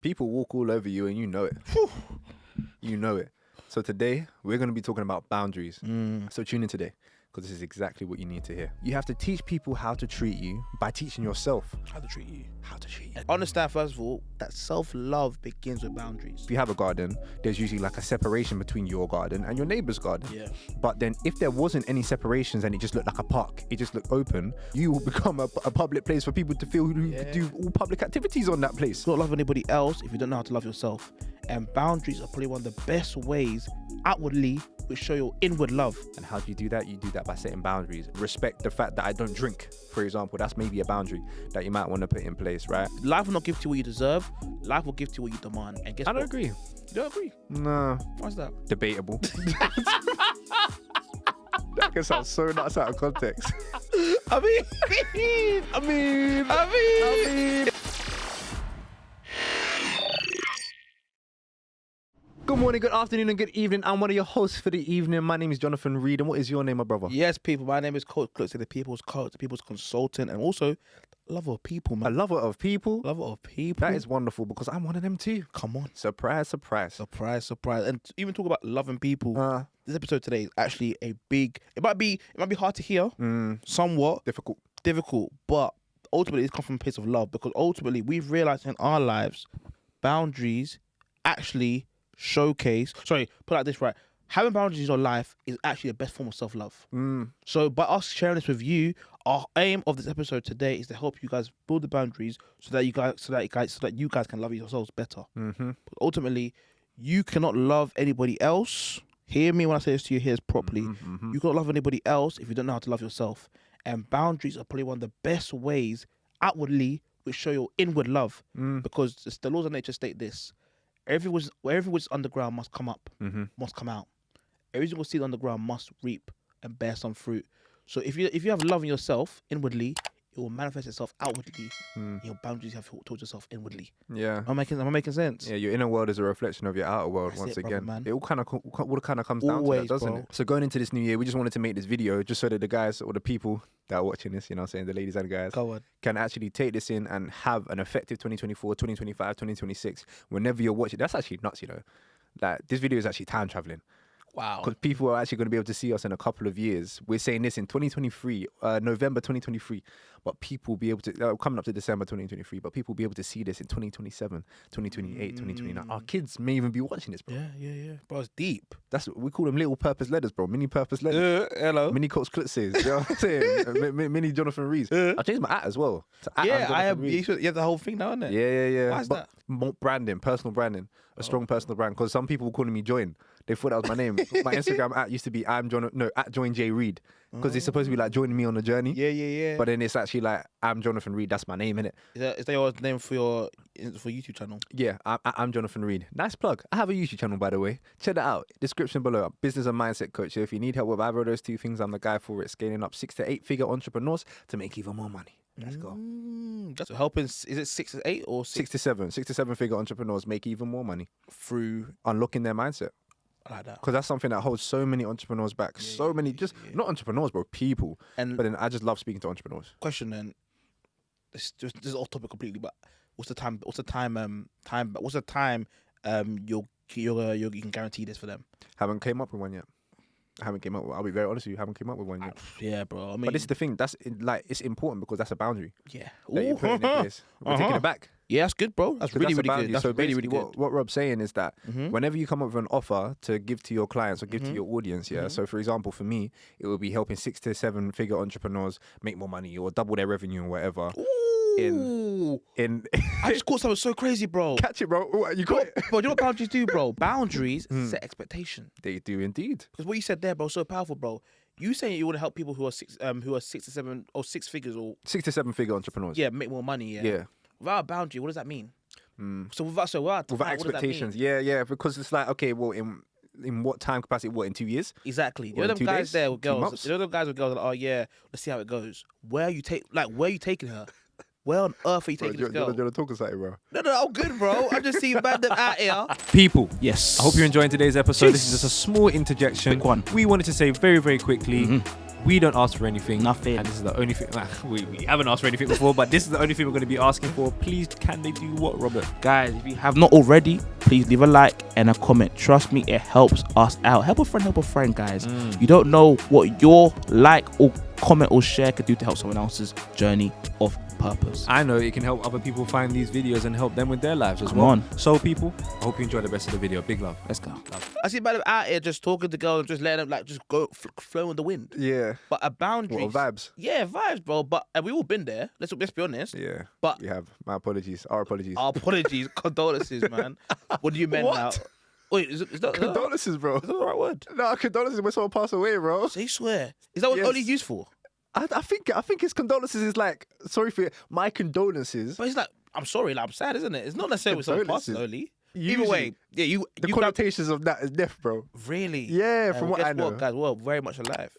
People walk all over you and you know it. You know it. So today, we're going to be talking about boundaries. So tune in today, because this is exactly what you need to hear. You have to teach people how to treat you by teaching yourself How to treat you. how to treat you. And understand, first of all, that self-love begins with boundaries. If you have a garden, there's usually like a separation between your garden and your neighbor's garden. Yeah. But then if there wasn't any separations and it just looked like a park, it just looked open, you will become a public place for people to feel who do all public activities on that place. Don't love anybody else if you don't know how to love yourself. And boundaries are probably one of the best ways outwardly which show your inward love. And how do you do that? You do that by setting boundaries. Respect the fact that I don't drink, for example. That's maybe a boundary that you might want to put in place, right? Life will not give to you what you deserve. Life will give to you what you demand. And guess I don't what? agree. You don't agree? No. Why's that? Debatable. That can sound so nuts out of context. I mean. Good morning, good afternoon, and good evening. I'm one of your hosts for the evening. My name is Jonathan Reed, and what is your name, my brother? Yes, people. My name is Coach Klutz, the people's coach, the people's consultant, and also lover of people, A man. lover of people. Lover of people. That is wonderful because I'm one of them too. Come on. Surprise, surprise. Surprise. And to even talk about loving people, this episode today is actually a big. It might be hard to hear, somewhat Difficult. but ultimately it comes from a place of love, because ultimately we've realized in our lives, boundaries actually showcase. Sorry, put it like this, right? Having boundaries in your life is actually the best form of self-love. So by us sharing this with you, our aim of this episode today is to help you guys build the boundaries so that you guys can love yourselves better. But ultimately, you cannot love anybody else. Hear me when I say this to you. Hear this properly. You cannot love anybody else if you don't know how to love yourself. And boundaries are probably one of the best ways outwardly which show your inward love, because the laws of nature state this: everything which is underground must come up, must come out. Everything which is underground must reap and bear some fruit. So if you have love in yourself inwardly, it will manifest itself outwardly. Your boundaries you have towards yourself inwardly. Yeah. Am I making sense? Yeah, your inner world is a reflection of your outer world. That's once it, brother, again. man. It all kind of comes down to Always, that, doesn't bro. it? So going into this new year, we just wanted to make this video just so that the guys or the people that are watching this, you know what I'm saying, the ladies and guys, Go on. can actually take this in and have an effective 2024, 2025, 2026 whenever you're watching. That's actually nuts, you know. Like, this video is actually time traveling. Wow. Because people are actually going to be able to see us in a couple of years. We're saying this in 2023, November 2023, but people will be able to, coming up to December 2023, but people will be able to see this in 2027, 2028, 2029. Our kids may even be watching this, bro. Yeah. Bro, it's deep. That's what we call them, little purpose letters, bro. Mini purpose letters. Hello. Mini Coach Klitzes, you know what I'm saying? Mini Jonathan Rees. I changed my at as well. To at Yeah, I Jonathan have. Rees. You have the whole thing now, isn't it? Yeah. Why is that? More branding, personal branding, a strong personal brand. Because some people were calling me Join. They thought that was my name. My Instagram at used to be at Join J Reed, because it's supposed to be like joining me on the journey. Yeah. But then it's actually like I'm Jonathan Reed. That's my name, innit? Is that your name for your YouTube channel? Yeah, I'm Jonathan Reed. Nice plug. I have a YouTube channel, by the way. Check that out. Description below. Business and mindset coach. So if you need help with either of those two things, I'm the guy for it. Scaling up 6 to 8 figure entrepreneurs to make even more money. Let's go. That's helping. Is it 6 to 8 or 6 to 7 figure entrepreneurs make even more money through? Unlocking their mindset. I like that. Because that's something that holds so many entrepreneurs back. Not entrepreneurs, but people. And but then I just love speaking to entrepreneurs. Question then. This is off topic completely, but what's the time you can guarantee this for them? Haven't came up with one yet. I'll be very honest with you. Haven't came up with one yet. Yeah, bro. I mean, but this is the thing. It's important because that's a boundary. Yeah. That you're putting in place. We're taking it back. Yeah, that's good, bro. That's really, really good. That's so really, really good. What Rob's saying is that whenever you come up with an offer to give to your clients or give to your audience, So for example, for me, it would be helping 6 to 7 figure entrepreneurs make more money or double their revenue or whatever. In I just caught something so crazy, bro. Catch it, bro. You got it. Bro, do you know what boundaries do, bro? Boundaries set expectation. They do indeed. Because what you said there, bro, so powerful, bro. You saying you want to help people who are 6 to 7 or 6 figures or 6 to 7 figure entrepreneurs. Yeah, make more money. Yeah. Without a boundary, what does that mean? So without expectations, yeah, because it's like, okay, well, in what time capacity? What, in 2 years? Exactly. You Or know in them 2 guys days? there with 2 girls. months? You know them guys with girls that are, oh yeah, let's see how it goes. Where are you taking her? Where on earth are you taking this girl? Do you want to talk about it, bro? No, I'm good, bro. I just see bad them out here. People. Yes. I hope you're enjoying today's episode. This is just a small interjection. Quick one. We wanted to say very, very quickly, We don't ask for anything. Nothing. And this is the only thing. We haven't asked for anything before, but this is the only thing we're going to be asking for. Please, can they do what, Robert? Guys, if you have not already, please leave a like and a comment. Trust me, it helps us out. Help a friend, guys. You don't know what your like or comment or share could do to help someone else's journey of purpose. I know it can help other people find these videos and help them with their lives as Come well. on. So, people, I hope you enjoy the rest of the video. Big love. Let's go. I see man out here just talking to girls, just letting them like just go flow with the wind. Yeah. But a boundary. What, vibes? Yeah, vibes, bro. But and we all been there. Let's be honest. Yeah. But we have. My apologies. Our apologies. Our apologies, condolences, man. What do you mean now? Wait, is that Condolences, bro. Is that the right word? No, condolences when someone passed away, bro. So you swear? Is that what only used for? I think his condolences is like, sorry for my condolences. But it's like, I'm sorry, like, I'm sad, isn't it? It's not necessarily with someone passing only. Either way, yeah, the connotations of that is death, bro. Really? Yeah, from what I know. Guys, we're very much alive.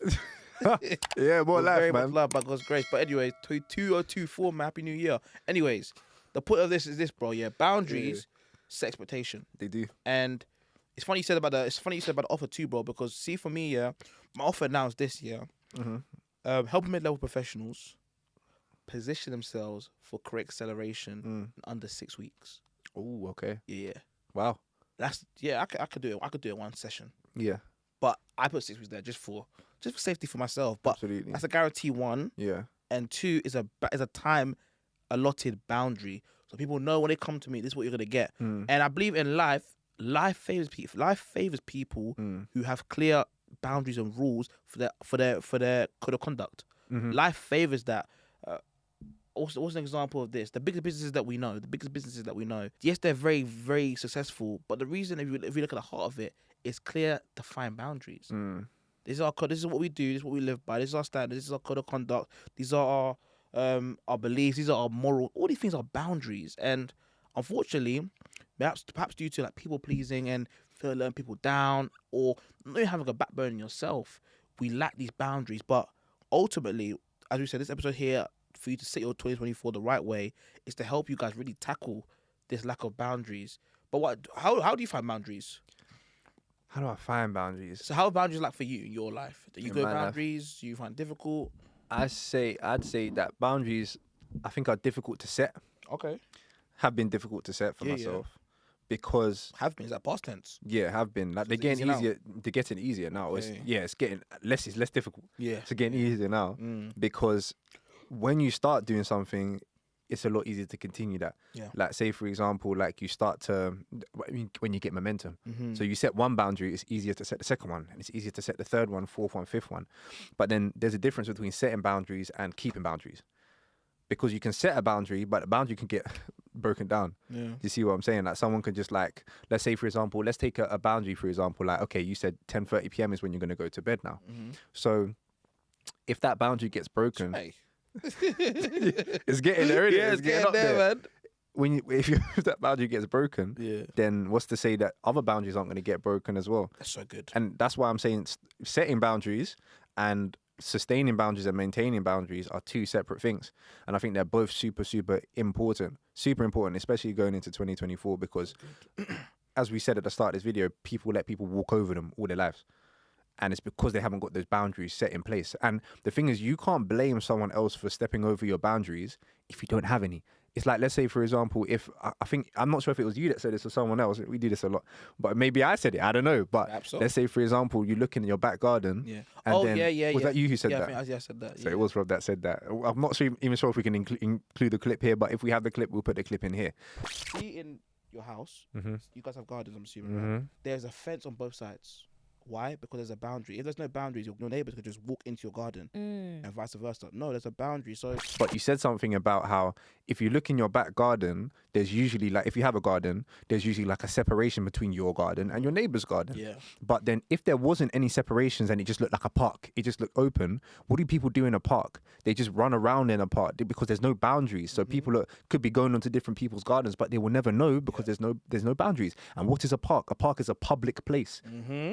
Yeah, more life, very man. much loved by God's grace. But anyway, 2024, man, Happy New Year. Anyways, the point of this is this, bro. Yeah, boundaries set expectation. They do. And it's funny you said about the offer too, bro. Because see, for me, yeah, my offer now is this year. Help mid-level professionals position themselves for career acceleration in under 6 weeks. Oh, okay. Yeah. Wow. I could do it. I could do it one session. Yeah. But I put 6 weeks there just for safety for myself. But absolutely, that's a guarantee, one. Yeah. And two is a time allotted boundary, so people know when they come to me, this is what you're gonna get. And I believe in life favors people. Life favors people who have clear boundaries and rules for their code of conduct. Life favors that. Also, what's an example of this? The biggest businesses that we know, yes, they're very, very successful, but the reason, if you look at the heart of it, is clear, defined boundaries. This is our code. This is what we do. This is what we live by. This is our standards. This is our code of conduct. These are our beliefs. These are our moral. All these things are boundaries. And unfortunately, perhaps due to like people pleasing and letting people down, or not even having a backbone in yourself, we lack these boundaries. But ultimately, as we said, this episode here, for you to set your 2024 the right way, is to help you guys really tackle this lack of boundaries. But how do you find boundaries? How do I find boundaries? So how are boundaries like for you in your life? Do you go boundaries? Do you find difficult? I'd say that boundaries, I think, are difficult to set. Okay. Have been difficult to set for myself. Because have been, is that past tense? Yeah, have been. Like, they're getting easier. They're getting easier now. It's getting less. It's less difficult. Yeah, it's getting easier now because when you start doing something, it's a lot easier to continue that. Yeah. Like, say for example, like you start to, when you get momentum. So you set one boundary, it's easier to set the second one, and it's easier to set the third one, fourth one, fifth one. But then there's a difference between setting boundaries and keeping boundaries. Because you can set a boundary, but the boundary can get broken down. Yeah. You see what I'm saying? Like, someone can just, like, let's say for example, let's take a boundary, for example, like, okay, you said 10:30 p.m. is when you're going to go to bed now. So if that boundary gets broken, it's getting there, it's getting up there, man. If that boundary gets broken, then what's to say that other boundaries aren't going to get broken as well? That's so good. And that's why I'm saying setting boundaries and sustaining boundaries and maintaining boundaries are two separate things. And I think they're both super, super important. Super important, especially going into 2024, because as we said at the start of this video, people let people walk over them all their lives. And it's because they haven't got those boundaries set in place. And the thing is, you can't blame someone else for stepping over your boundaries if you don't have any. It's like, let's say, for example, if I'm not sure if it was you that said this or someone else. We do this a lot, but maybe I said it. I don't know. But let's say, for example, you look in your back garden. Yeah. And was that you who said that? I think I said that. So it was Rob that said that. I'm not even sure if we can include the clip here, but if we have the clip, we'll put the clip in here. See, in your house, you guys have gardens, I'm assuming. Right? There's a fence on both sides. Why? Because there's a boundary. If there's no boundaries, your neighbors could just walk into your garden and vice versa. No, there's a boundary. So, but you said something about how if you look in your back garden, there's usually, like, if you have a garden, there's usually like a separation between your garden and your neighbor's garden. Yeah. But then if there wasn't any separations and it just looked like a park, it just looked open, what do people do in a park? They just run around in a park because there's no boundaries. So people could be going onto different people's gardens, but they will never know because there's no boundaries. And what is a park? A park is a public place.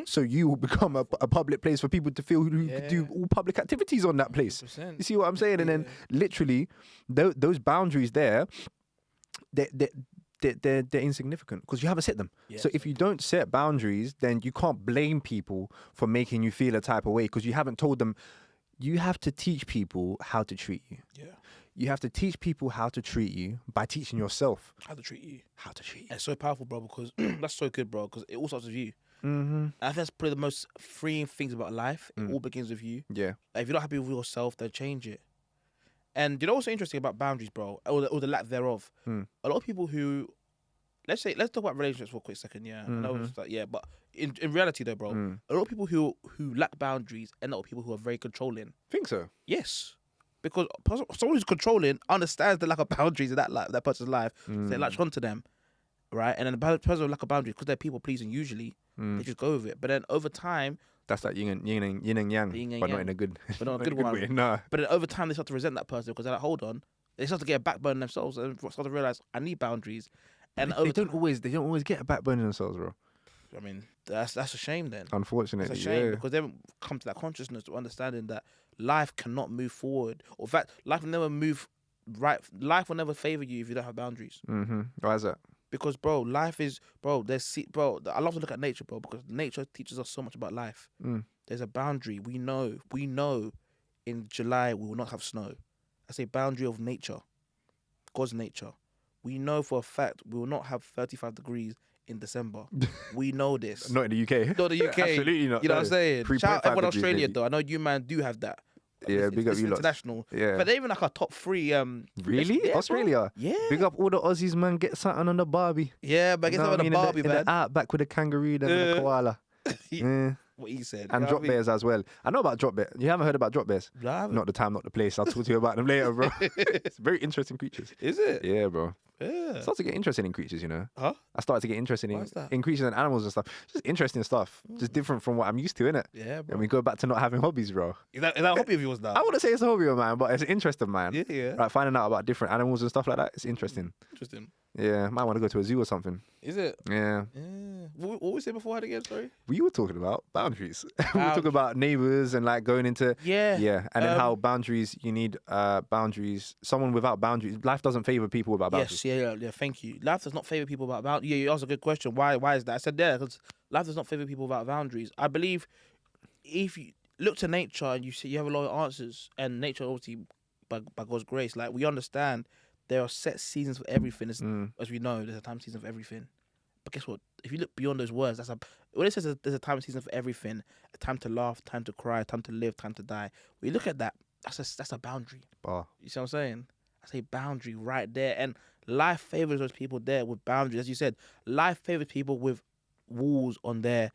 So you will become a public place for people to feel who could do all public activities on that place. 100%. You see what I'm saying? And then literally those boundaries there, they're insignificant because you haven't set them. So if you don't set boundaries, then you can't blame people for making you feel a type of way because you haven't told them You have to teach people how to treat you. Yeah. You have to teach people how to treat you by teaching yourself How to treat you. how to treat you. And it's so powerful, bro, because that's so good, bro, because it all starts with you. Mm-hmm. And I think that's probably the most freeing things about life. It all begins with you. Yeah. Like, if you're not happy with yourself, then change it. And you know what's so interesting about boundaries, bro, or the lack thereof? A lot of people who, let's talk about relationships for a quick second, yeah. I know it's like, yeah, but in reality though, bro, a lot of people who lack boundaries end up with people who are very controlling. Think so? Yes. Because someone who's controlling understands the lack of boundaries in that person's life. So they latch onto them, right? And then the person with lack of boundaries, because they're people pleasing usually, they just go with it. But then over time, That's like yin and yang, Yin and but not yang. in a good, But not a not good in one. way. No. but then over time they start to resent that person because they're like, hold on. They start to get a backbone in themselves and start to realize I need boundaries. And They don't always get a backbone in themselves, bro. I mean, that's a shame then. Unfortunately, It's a shame yeah. because they haven't come to that consciousness to understanding that life cannot move forward. Or in fact, life will never move right. Life will never favor you if you don't have boundaries. Mm-hmm. Why is that? Because, bro, life is, bro, I love to look at nature, bro, because nature teaches us so much about life. There's a boundary. We know in July we will not have snow. That's a boundary of nature, God's nature. We know for a fact we will not have 35 degrees in December. We know this. Not in the UK. Not the UK. Absolutely not. You know what I'm saying? 3.5 Shout out everyone in degrees, Australia, maybe. though. I know you, man, do have that. Yeah, big up it's you lot. international. Yeah. But they're even like our top three. Really? Yeah, bro. Australia? Yeah. Big up all the Aussies, man. Get something on the Barbie. Yeah, but I guess You know what I'm I on mean? a Barbie, in man. the outback with the kangaroo them and the koala. Yeah. What he said. And drop bears as well. I know about drop bears. You haven't heard about drop bears? No, I haven't. Not the time, not the place. I'll talk to you about them later, bro. It's very interesting creatures. Is it? Yeah, bro. Yeah. I started to get interested in creatures, you know. Huh? I started to get interested Why is that? in creatures and animals and stuff. Just interesting stuff. Just different from what I'm used to, innit? Yeah, bro. And we go back to not having hobbies, bro. Is that a hobby of yours now? I wouldn't say it's a hobby of mine, but it's an interest of mine. Yeah, yeah. Like finding out about different animals and stuff like that. It's interesting. Interesting. Yeah, might want to go to a zoo or something. Is it? Yeah. Yeah. What we say before again? Sorry. We were talking about boundaries. We were talking about neighbors and like going into Yeah. and then how boundaries, you need boundaries. Someone without boundaries, life doesn't favor people without boundaries. Yes. Yeah. Thank you. Life does not favor people without boundaries. Yeah, you asked a good question. Why is that? I said because life does not favor people without boundaries. I believe if you look to nature and you see you have a lot of answers, and nature obviously by God's grace, like we understand there are set seasons for everything. As we know, there's a time season for everything. But guess what? If you look beyond those words, when it says there's a time and season for everything, a time to laugh, time to cry, time to live, time to die. When you look at that, that's a boundary. Bar. You see what I'm saying? That's a boundary right there. And life favors those people there with boundaries. As you said, life favors people with walls on their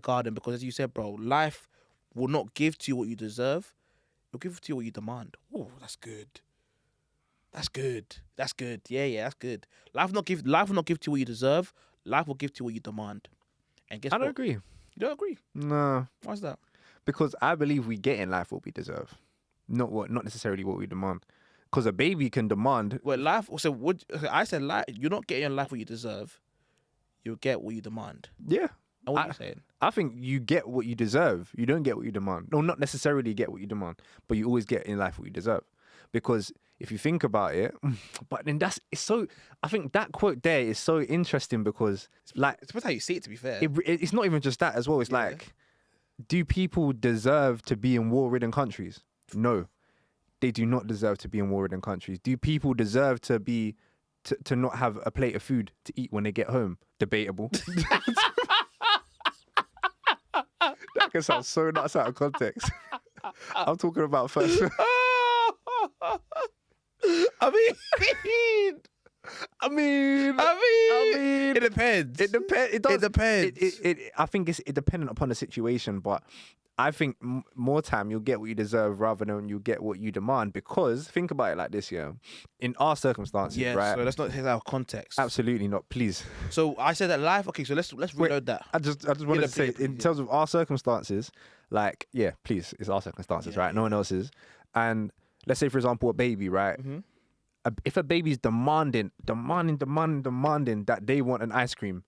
garden. Because as you said, bro, life will not give to you what you deserve. It'll give to you what you demand. Oh, that's good. That's good. That's good. Yeah, that's good. Life will not give to you what you deserve. Life will give to you what you demand. And guess I what? don't agree. You don't agree? No. Why's that? Because I believe we get in life what we deserve. Not necessarily what we demand. Because a baby can demand. Well, life. So I said life. You're not getting in life what you deserve. You'll get what you demand. Yeah. And what are you saying? I think you get what you deserve. You don't get what you demand. No, not necessarily get what you demand, but you always get in life what you deserve. Because if you think about it, but then I think that quote there is so interesting because like It's how you see it, to be fair. it's not even just that as well. It's like, do people deserve to be in war-ridden countries? No, they do not deserve to be in war-ridden countries. Do people deserve to be to not have a plate of food to eat when they get home? Debatable. That can sound so nuts out of context. I'm talking about first. I mean, it depends. It depends. It does. It depends. I think it's dependent upon the situation, but I think more time you'll get what you deserve rather than you get what you demand. Because think about it like this, yeah. In our circumstances, right? So let's not take our context. Absolutely not, please. So I said that life. Okay, so let's reload that. I just wanted to say, in terms of our circumstances, like, yeah, please, it's our circumstances, right? No one else's. And let's say, for example, a baby, right? Mm-hmm. If a baby's demanding that they want an ice cream,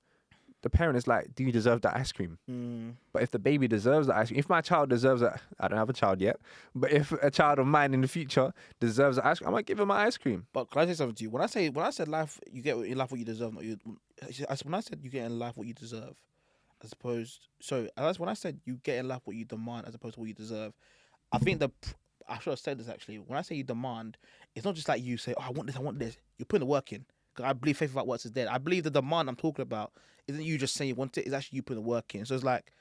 the parent is like, do you deserve that ice cream? But if the baby deserves that ice cream, if my child deserves that, I don't have a child yet, but if a child of mine in the future deserves that ice cream, I might give him my ice cream. But can I say something to you? When I said life, you get in life what you deserve. Not you. When I said you get in life what you deserve, when I said you get in life what you demand as opposed to what you deserve, I think I should have said this actually. When I say you demand, it's not just like you say, "Oh, I want this, I want this." You're putting the work in. Because I believe faith without works is dead. I believe the demand I'm talking about isn't you just saying you want it. It's actually you putting the work in. So it's like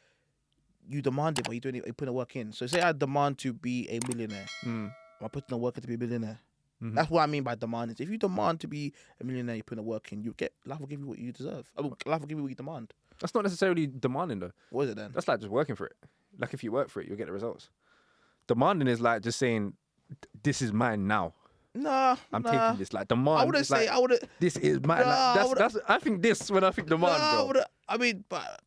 you demand it, but you're doing it. You're putting the work in. So say I demand to be a millionaire. I'm putting the work in to be a millionaire. That's what I mean by demand. If you demand to be a millionaire, you put the work in. Life will give you what you deserve. Life will give you what you demand. That's not necessarily demanding though. What is it then? That's like just working for it. Like if you work for it, you'll get the results. Demanding is like just saying, "This is mine now. I'm taking this." Like demand. I wouldn't say like, I would. This is mine. Like, that's. I think this when I think demand, bro. But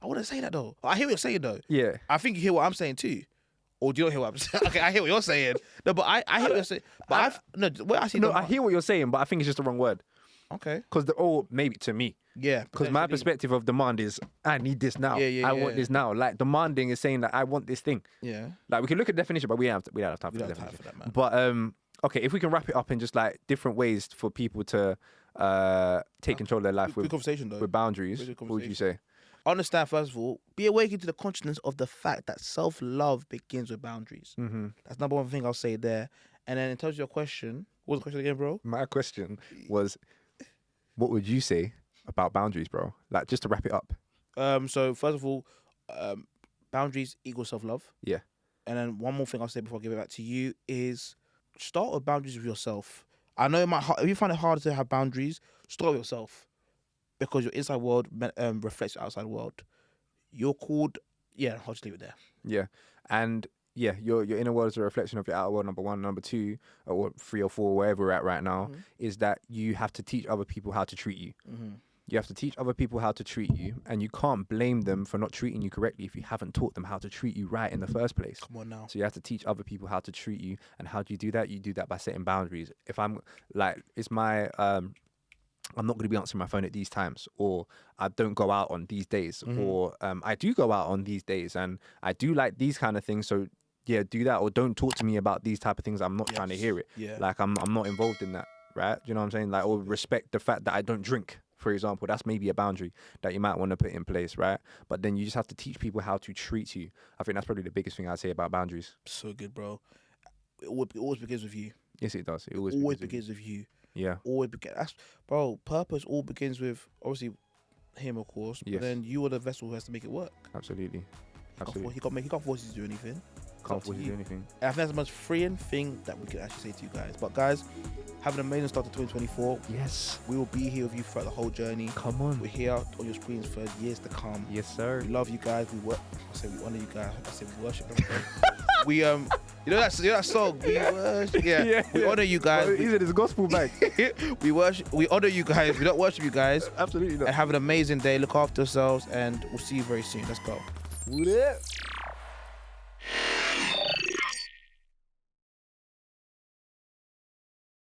I wouldn't say that though. I hear what you're saying though. Yeah. I think you hear what I'm saying too. Or do you not hear what I'm saying? Okay, I hear what you're saying. No, but I hear what you're saying. But I hear what you're saying, but I think it's just the wrong word. Okay. Because maybe to me. Yeah. Because my perspective of demand is, I need this now. I want this now. Like demanding is saying that I want this thing. Yeah. Like we can look at definition, but we don't have time for the definition. Man. But okay, if we can wrap it up in just like different ways for people to take control of their life with boundaries, what would you say? Understand, first of all, be awakened to the consciousness of the fact that self-love begins with boundaries. That's number one thing I'll say there. And then in terms of your question, what was the question again, bro? My question was, what would you say about boundaries, bro? Like, just to wrap it up. So first of all, boundaries equal self-love. Yeah. And then one more thing I'll say before I give it back to you is start with boundaries with yourself. I know if you find it harder to have boundaries, start with yourself. Because your inside world reflects your outside world. You're called, I'll just leave it there. Yeah. And yeah, your inner world is a reflection of your outer world, number one. Number two, or 3 or 4, wherever we're at right now, is that you have to teach other people how to treat you. You have to teach other people how to treat you, and you can't blame them for not treating you correctly if you haven't taught them how to treat you right in the first place. Come on now. So you have to teach other people how to treat you, and how do you do that? You do that by setting boundaries. If I'm like, it's my I'm not going to be answering my phone at these times, or I don't go out on these days, or I do go out on these days, and I do like these kind of things. So yeah, do that, or don't talk to me about these type of things. I'm not trying to hear it. Yeah. Like I'm not involved in that, right? Do you know what I'm saying? Like, or respect the fact that I don't drink, for example. That's maybe a boundary that you might want to put in place, right? But then you just have to teach people how to treat you. I think that's probably the biggest thing I'd say about boundaries. So good, bro. It always begins with you. Yes, it does. It always begins with you. Yeah. Always begins. Bro, purpose all begins with, obviously, him, of course. Yes. But then you are the vessel who has to make it work. Absolutely. He can't force you to do anything. Can't force you to do anything. And I think that's the most freeing thing that we could actually say to you guys. But guys, have an amazing start to 2024. Yes. We will be here with you throughout the whole journey. Come on. We're here on your screens for years to come. Yes, sir. We love you guys. We honor you guys. I say we worship them. We you know that song. We worship. Yeah. We honor you guys. He said it's gospel bag. We worship. We honor you guys. We don't worship you guys. Absolutely not. And have an amazing day. Look after yourselves, and we'll see you very soon. Let's go. What up?